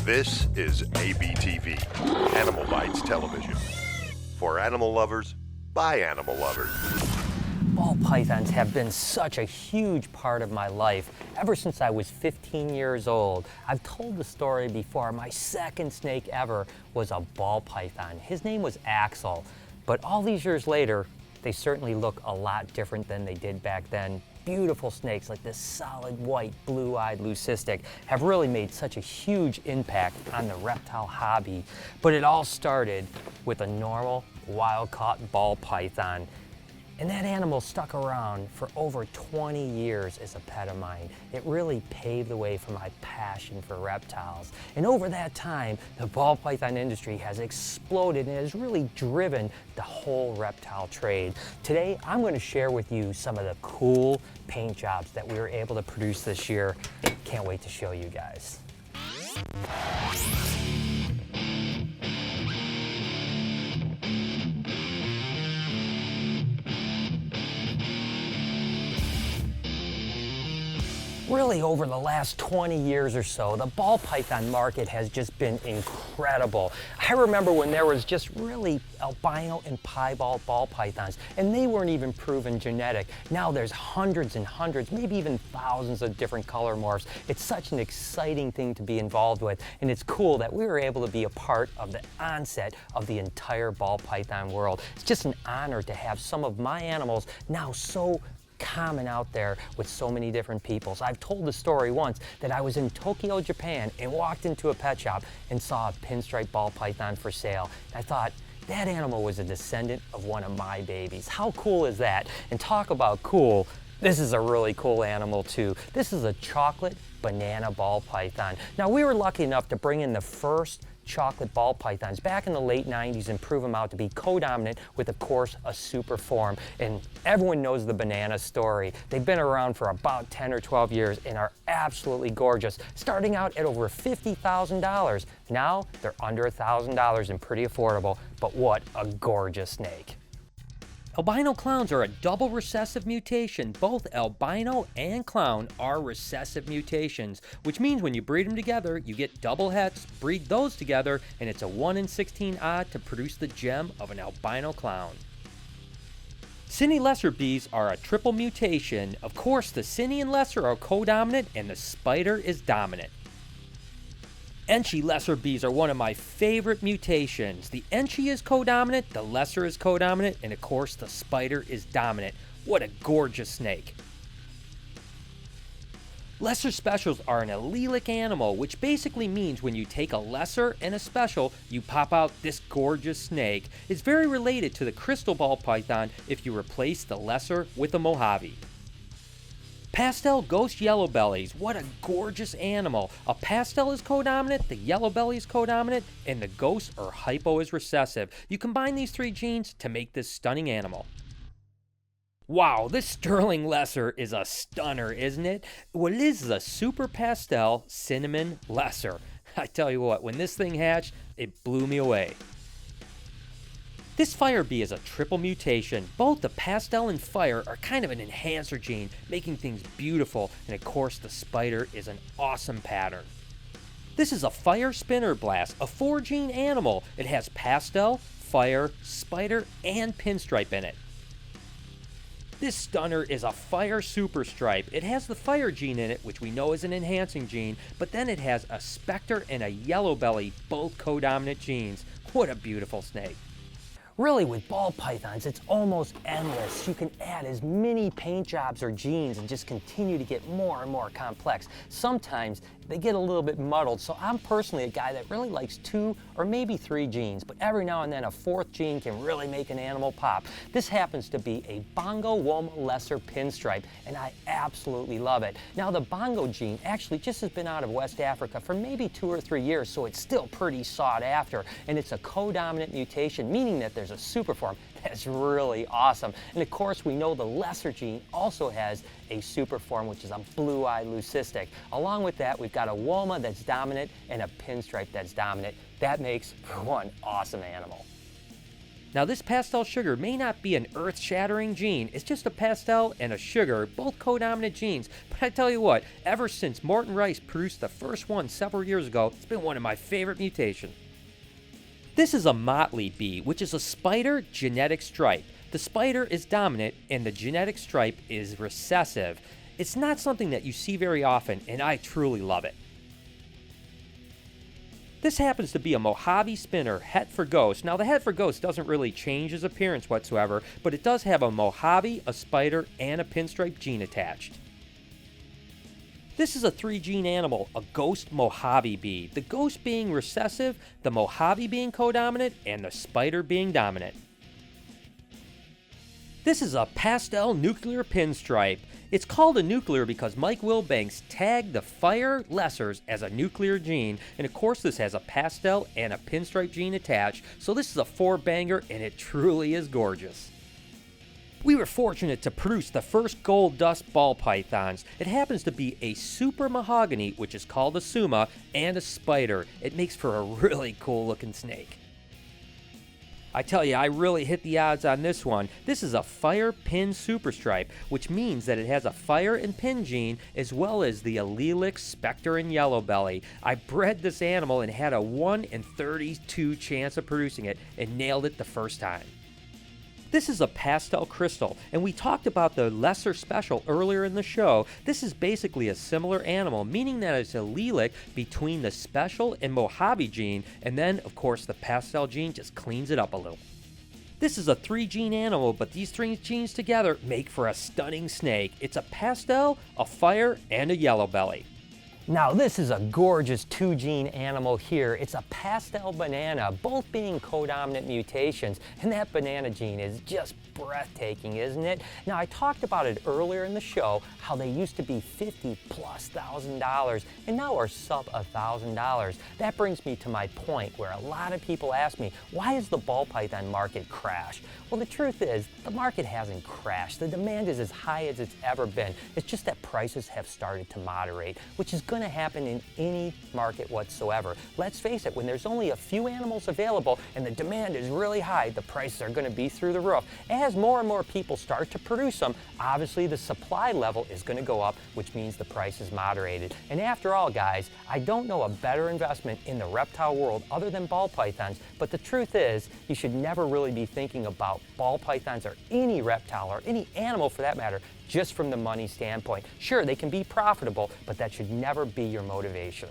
This is ABTV, Animal Bites Television. For animal lovers, by animal lovers. Ball pythons have been such a huge part of my life ever since I was 15 years old. I've told the story before. My second snake ever was a ball python. His name was Axel, but all these years later, they certainly look a lot different than they did back then. Beautiful snakes like this solid white, blue-eyed Leucistic have really made such a huge impact on the reptile hobby. But it all started with a normal, wild-caught ball python. And that animal stuck around for over 20 years as a pet of mine. It really paved the way for my passion for reptiles. And over that time, the ball python industry has exploded and has really driven the whole reptile trade. Today, I'm going to share with you some of the cool paint jobs that we were able to produce this year. Can't wait to show you guys. Really, over the last 20 years or so, the ball python market has just been incredible. I remember when there was just really albino and piebald ball pythons, and they weren't even proven genetic. Now there's hundreds and hundreds, maybe even thousands of different color morphs. It's such an exciting thing to be involved with, and it's cool that we were able to be a part of the onset of the entire ball python world. It's just an honor to have some of my animals now so common out there with so many different peoples. I've told the story once that I was in Tokyo, Japan, and walked into a pet shop and saw a pinstripe ball python for sale. I thought, that animal was a descendant of one of my babies. How cool is that? And talk about cool, this is a really cool animal too. This is a chocolate banana ball python. Now, we were lucky enough to bring in the first chocolate ball pythons back in the late 90s and prove them out to be co-dominant with, of course, a super form. And everyone knows the banana story. They've been around for about 10 or 12 years and are absolutely gorgeous, starting out at over $50,000. Now they're under $1,000 and pretty affordable, but what a gorgeous snake. Albino clowns are a double recessive mutation. Both albino and clown are recessive mutations, which means when you breed them together, you get double hets, breed those together, and it's a 1 in 16 odd to produce the gem of an albino clown. Cinny lesser bees are a triple mutation. Of course, the Cinny and lesser are co-dominant, and the spider is dominant. Enchi lesser bees are one of my favorite mutations. The Enchi is co-dominant, the lesser is co-dominant, and of course the spider is dominant. What a gorgeous snake. Lesser specials are an allelic animal, which basically means when you take a lesser and a special, you pop out this gorgeous snake. It's very related to the crystal ball python if you replace the lesser with a Mojave. Pastel ghost yellowbellies, what a gorgeous animal. A pastel is co-dominant, the yellowbelly is co-dominant, and the ghost or hypo is recessive. You combine these three genes to make this stunning animal. Wow, this sterling lesser is a stunner, isn't it? What it is a super pastel cinnamon lesser. I tell you what, when this thing hatched, it blew me away. This fire bee is a triple mutation. Both the pastel and fire are kind of an enhancer gene, making things beautiful, and of course the spider is an awesome pattern. This is a fire spinner blast, a 4-gene animal. It has pastel, fire, spider, and pinstripe in it. This stunner is a fire super stripe. It has the fire gene in it, which we know is an enhancing gene, but then it has a specter and a yellowbelly, both co-dominant genes. What a beautiful snake. Really, with ball pythons, it's almost endless. You can add as many paint jobs or genes and just continue to get more and more complex. Sometimes they get a little bit muddled, so I'm personally a guy that really likes 2 or maybe 3 genes, but every now and then a 4th gene can really make an animal pop. This happens to be a Bongo Lessor pinstripe, and I absolutely love it. Now, the Bongo gene actually just has been out of West Africa for maybe 2 or 3 years, so it's still pretty sought after, and it's a co-dominant mutation, meaning that there's a super form. That's really awesome. And of course, we know the lesser gene also has a super form, which is a blue-eyed Leucistic. Along with that, we've got a Woma that's dominant and a pinstripe that's dominant. That makes for one awesome animal. Now this pastel sugar may not be an earth-shattering gene, it's just a pastel and a sugar, both codominant genes, but I tell you what, ever since Morton Rice produced the first one several years ago, it's been one of my favorite mutations. This is a Motley bee, which is a spider genetic stripe. The spider is dominant and the genetic stripe is recessive. It's not something that you see very often, and I truly love it. This happens to be a Mojave spinner, het for ghost. Now the het for ghost doesn't really change his appearance whatsoever, but it does have a Mojave, a spider, and a pinstripe gene attached. This is a 3-gene animal, a ghost Mojave bee. The ghost being recessive, the Mojave being codominant, and the spider being dominant. This is a pastel nuclear pinstripe. It's called a nuclear because Mike Wilbanks tagged the Fire Lessors as a nuclear gene, and of course this has a pastel and a pinstripe gene attached, so this is a 4-banger and it truly is gorgeous. We were fortunate to produce the first gold dust ball pythons. It happens to be a super mahogany, which is called a suma, and a spider. It makes for a really cool looking snake. I tell you, I really hit the odds on this one. This is a fire pin superstripe, which means that it has a fire and pin gene as well as the allelic specter and yellowbelly. I bred this animal and had a 1 in 32 chance of producing it and nailed it the first time. This is a pastel crystal, and we talked about the lesser special earlier in the show. This is basically a similar animal, meaning that it's allelic between the special and Mojave gene, and then, of course, the pastel gene just cleans it up a little. This is a 3-gene animal, but these 3 genes together make for a stunning snake. It's a pastel, a fire, and a yellowbelly. Now this is a gorgeous 2-gene animal here. It's a pastel banana, both being codominant mutations, and that banana gene is just breathtaking, isn't it? Now I talked about it earlier in the show, how they used to be $50,000+ and now are sub $1,000. That brings me to my point where a lot of people ask me, why has the ball python market crashed? Well, the truth is, the market hasn't crashed. The demand is as high as it's ever been. It's just that prices have started to moderate, which is going to happen in any market whatsoever. Let's face it, when there's only a few animals available and the demand is really high, the prices are going to be through the roof. As more and more people start to produce them, obviously the supply level is going to go up, which means the price is moderated. And after all, guys, I don't know a better investment in the reptile world other than ball pythons, but the truth is, you should never really be thinking about ball pythons or any reptile or any animal for that matter just from the money standpoint. Sure, they can be profitable, but that should never be your motivation.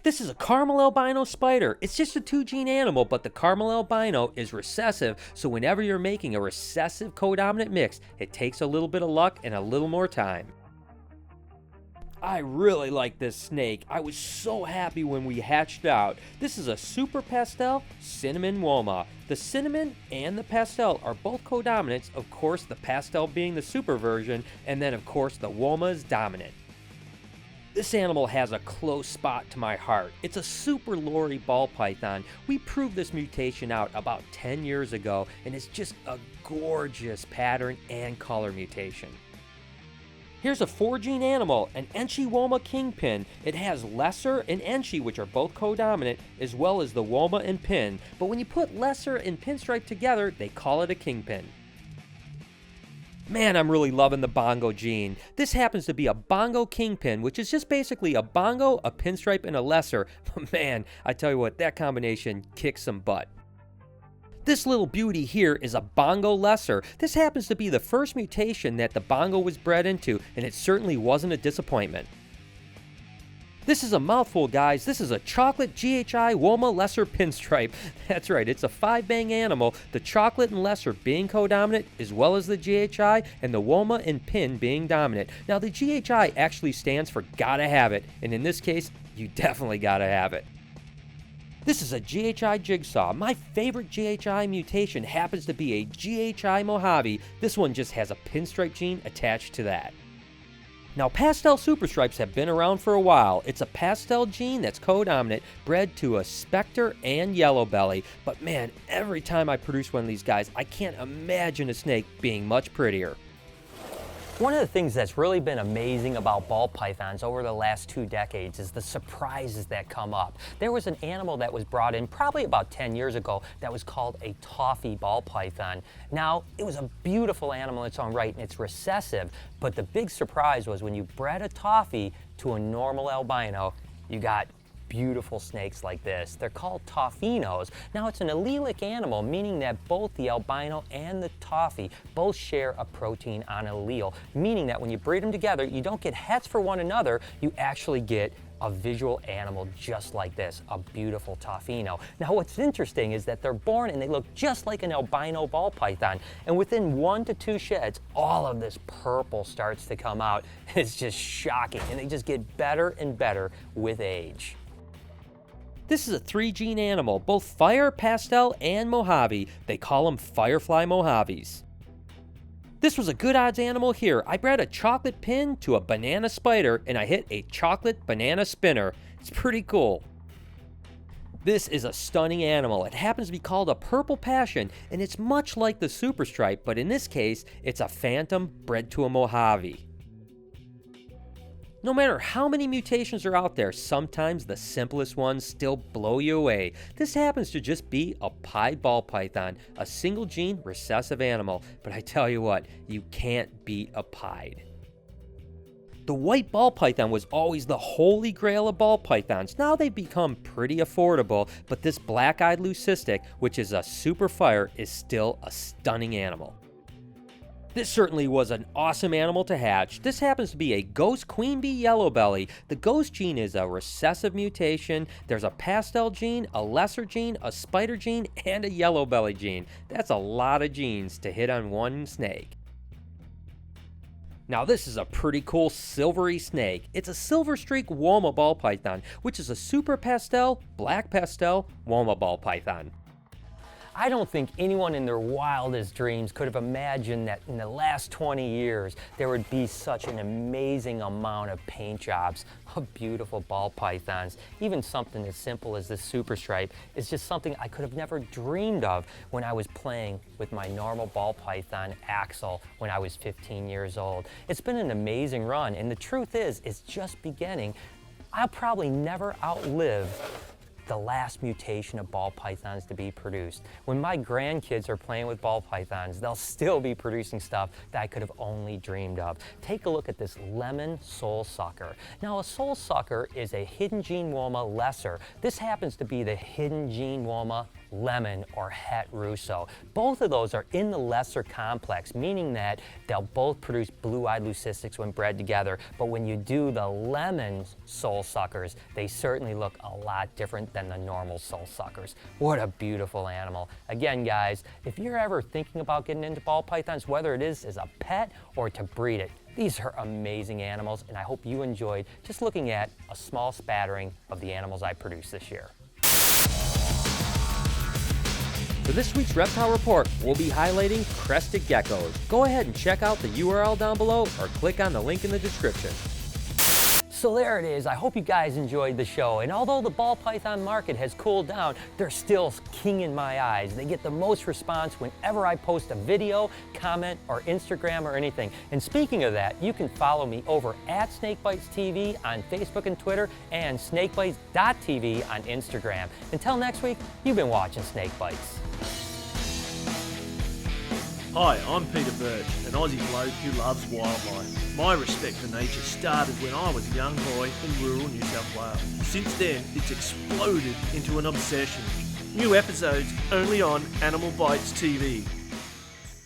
This is a caramel albino spider. It's just a 2-gene animal, but the caramel albino is recessive, so whenever you're making a recessive codominant mix, it takes a little bit of luck and a little more time. I really like this snake. I was so happy when we hatched out. This is a super pastel cinnamon Woma. The cinnamon and the pastel are both codominants, of course the pastel being the super version, and then of course the Woma is dominant. This animal has a close spot to my heart. It's a super Lori ball python. We proved this mutation out about 10 years ago, and it's just a gorgeous pattern and color mutation. Here's a 4-gene animal, an Enchi Woma Kingpin. It has Lessor and Enchi, which are both codominant, as well as the Woma and Pin. But when you put Lessor and Pinstripe together, they call it a Kingpin. Man, I'm really loving the Bongo gene. This happens to be a Bongo Kingpin, which is just basically a Bongo, a Pinstripe, and a Lessor. But man, I tell you what, that combination kicks some butt. This little beauty here is a Bongo Lessor. This happens to be the first mutation that the Bongo was bred into, and it certainly wasn't a disappointment. This is a mouthful, guys. This is a chocolate GHI Woma Lessor Pinstripe. That's right, it's a 5-bang animal, the chocolate and Lessor being codominant, as well as the GHI, and the Woma and Pin being dominant. Now, the GHI actually stands for gotta have it, and in this case, you definitely gotta have it. This is a Ghi Jigsaw. My favorite Ghi mutation happens to be a Ghi Mojave. This one just has a pinstripe gene attached to that. Now, pastel superstripes have been around for a while. It's a pastel gene that's codominant, bred to a specter and yellowbelly. But man, every time I produce one of these guys, I can't imagine a snake being much prettier. One of the things that's really been amazing about ball pythons over the last 2 decades is the surprises that come up. There was an animal that was brought in probably about 10 years ago that was called a Toffee ball python. Now, it was a beautiful animal in its own right, and it's recessive, but the big surprise was when you bred a Toffee to a normal albino, you got beautiful snakes like this. They're called Toffinos. Now, it's an allelic animal, meaning that both the albino and the Toffee both share a protein on an allele, meaning that when you breed them together, you don't get hets for one another, you actually get a visual animal just like this, a beautiful Toffino. Now, what's interesting is that they're born and they look just like an albino ball python, and within 1 to 2 sheds, all of this purple starts to come out. It's just shocking, and they just get better and better with age. This is a 3-gene animal, both Fire, Pastel, and Mojave. They call them Firefly Mojaves. This was a good odds animal here. I bred a chocolate pin to a banana spider, and I hit a chocolate banana spinner. It's pretty cool. This is a stunning animal. It happens to be called a purple passion, and it's much like the super stripe, but in this case, it's a phantom bred to a Mojave. No matter how many mutations are out there, sometimes the simplest ones still blow you away. This happens to just be a pied ball python, a single gene recessive animal, but I tell you what, you can't beat a pied. The white ball python was always the holy grail of ball pythons. Now they've become pretty affordable, but this black-eyed leucistic, which is a super fire, is still a stunning animal. This certainly was an awesome animal to hatch. This happens to be a ghost queen bee yellowbelly. The ghost gene is a recessive mutation. There's a pastel gene, a lesser gene, a spider gene, and a yellowbelly gene. That's a lot of genes to hit on one snake. Now this is a pretty cool silvery snake. It's a silver streak Woma ball python, which is a super pastel, black pastel Woma ball python. I don't think anyone in their wildest dreams could have imagined that in the last 20 years there would be such an amazing amount of paint jobs of beautiful ball pythons. Even something as simple as this super stripe is just something I could have never dreamed of when I was playing with my normal ball python Axel when I was 15 years old. It's been an amazing run, and the truth is, it's just beginning. I'll probably never outlive the last mutation of ball pythons to be produced. When my grandkids are playing with ball pythons, they'll still be producing stuff that I could have only dreamed of. Take a look at this lemon soul sucker. Now, a soul sucker is a hidden gene Woma lesser. This happens to be the hidden gene Woma lemon or het russo. Both of those are in the lesser complex, meaning that they'll both produce blue-eyed leucistics when bred together, but when you do the lemon soul suckers, they certainly look a lot different than the normal soul suckers. What a beautiful animal. Again, guys, if you're ever thinking about getting into ball pythons, whether it is as a pet or to breed it, these are amazing animals, and I hope you enjoyed just looking at a small spattering of the animals I produced this year. For this week's Reptile Report, we'll be highlighting crested geckos. Go ahead and check out the URL down below or click on the link in the description. So there it is. I hope you guys enjoyed the show. And although the ball python market has cooled down, they're still king in my eyes. They get the most response whenever I post a video, comment, or Instagram or anything. And speaking of that, you can follow me over at SnakeBytesTV on Facebook and Twitter, and SnakeBytes.tv on Instagram. Until next week, you've been watching Snake Bites. Hi, I'm Peter Birch, an Aussie bloke who loves wildlife. My respect for nature started when I was a young boy in rural New South Wales. Since then, it's exploded into an obsession. New episodes only on AnimalBytesTV.